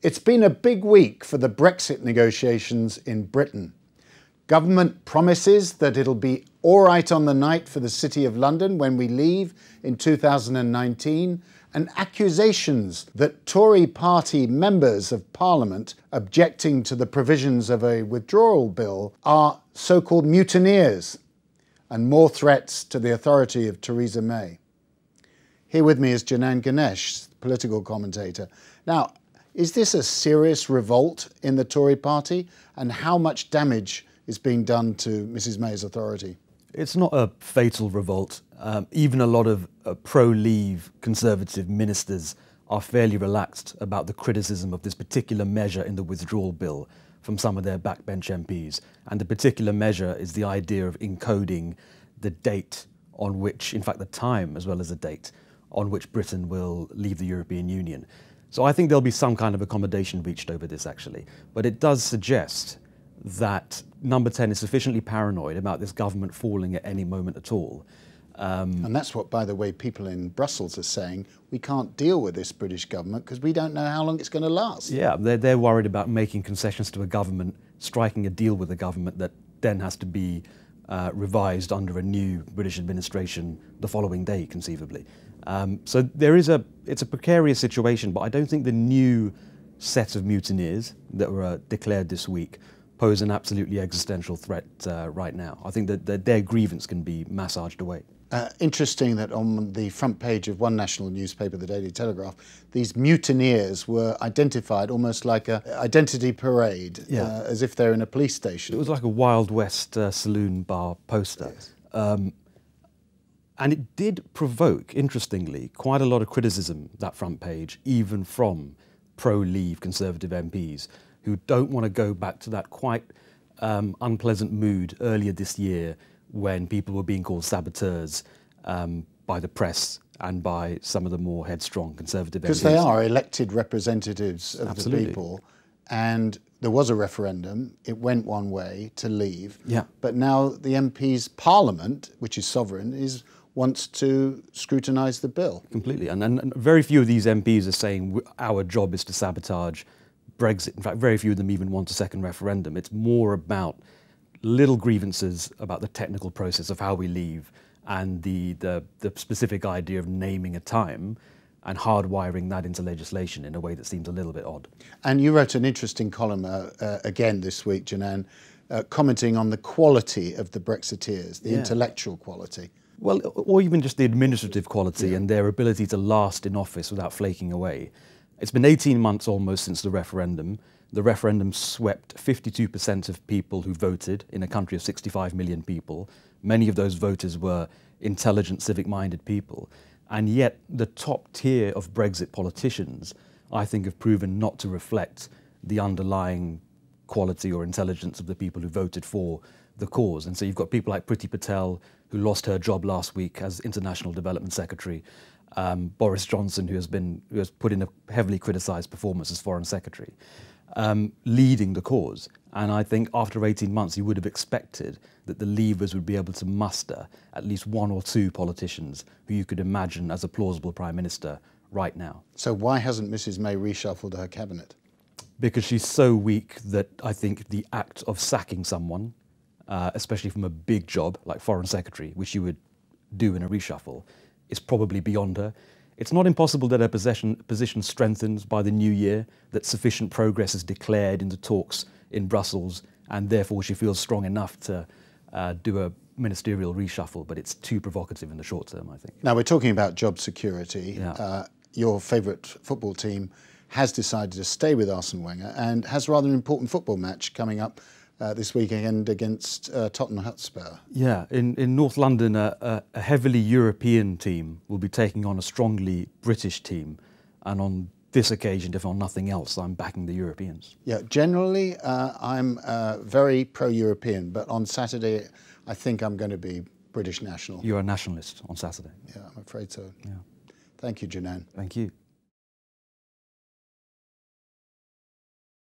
It's been a big week for the Brexit negotiations in Britain. Government promises that it'll be all right on the night for the City of London when we leave in 2019, and accusations that Tory party members of Parliament objecting to the provisions of a withdrawal bill are so-called mutineers, and more threats to the authority of Theresa May. Here with me is Janan Ganesh, political commentator. Now, is this a serious revolt in the Tory party, and how much damage is being done to Mrs May's authority? It's not a fatal revolt. Even a lot of pro-Leave Conservative ministers are fairly relaxed about the criticism of this particular measure in the withdrawal bill from some of their backbench MPs. And the particular measure is the idea of encoding the date on which, in fact the time as well as the date, on which Britain will leave the European Union. So I think there'll be some kind of accommodation reached over this, actually. But it does suggest that Number 10 is sufficiently paranoid about this government falling at any moment at all. And that's what, by the way, people in Brussels are saying. We can't deal with this British government because we don't know how long it's going to last. Yeah, they're worried about making concessions to a government, striking a deal with a government that then has to be revised under a new British administration the following day, conceivably. So it's a precarious situation, but I don't think the new set of mutineers that were declared this week pose an absolutely existential threat right now. I think that their grievance can be massaged away. Interesting that on the front page of one national newspaper, the Daily Telegraph, these mutineers were identified almost like an identity parade, as if they're in a police station. It was like a Wild West saloon bar poster. Yes. And it did provoke, interestingly, quite a lot of criticism, that front page, even from pro-Leave Conservative MPs who don't want to go back to that quite unpleasant mood earlier this year when people were being called saboteurs by the press and by some of the more headstrong Conservative MPs. Because they are elected representatives of the people, and there was a referendum, it went one way to leave, but now the MPs' Parliament, which is sovereign, wants to scrutinise the bill. Completely, and very few of these MPs are saying our job is to sabotage Brexit. In fact, very few of them even want a second referendum. It's more about little grievances about the technical process of how we leave and the specific idea of naming a time and hardwiring that into legislation in a way that seems a little bit odd. And you wrote an interesting column again this week, Janan, commenting on the quality of the Brexiteers, the intellectual quality. Well, or even just the administrative quality and their ability to last in office without flaking away. It's been 18 months almost since the referendum. The referendum swept 52% of people who voted in a country of 65 million people. Many of those voters were intelligent, civic-minded people. And yet the top tier of Brexit politicians, I think, have proven not to reflect the underlying quality or intelligence of the people who voted for the cause. And so you've got people like Priti Patel, who lost her job last week as International Development Secretary, Boris Johnson, who has put in a heavily criticised performance as Foreign Secretary, leading the cause. And I think after 18 months, you would have expected that the Leavers would be able to muster at least one or two politicians who you could imagine as a plausible Prime Minister right now. So why hasn't Mrs May reshuffled her cabinet? Because she's so weak that I think the act of sacking someone, especially from a big job like Foreign Secretary, which you would do in a reshuffle, is probably beyond her. It's not impossible that her position strengthens by the new year, that sufficient progress is declared in the talks in Brussels, and therefore she feels strong enough to do a ministerial reshuffle, but it's too provocative in the short term, I think. Now, we're talking about job security. Your favourite football team has decided to stay with Arsene Wenger and has a rather important football match coming up this weekend against Tottenham Hotspur. Yeah, in North London, a heavily European team will be taking on a strongly British team, and on this occasion, if on nothing else, I'm backing the Europeans. Yeah, generally I'm very pro-European, but on Saturday I think I'm going to be British national. You're a nationalist on Saturday? Yeah, I'm afraid so. Yeah. Thank you, Janan. Thank you.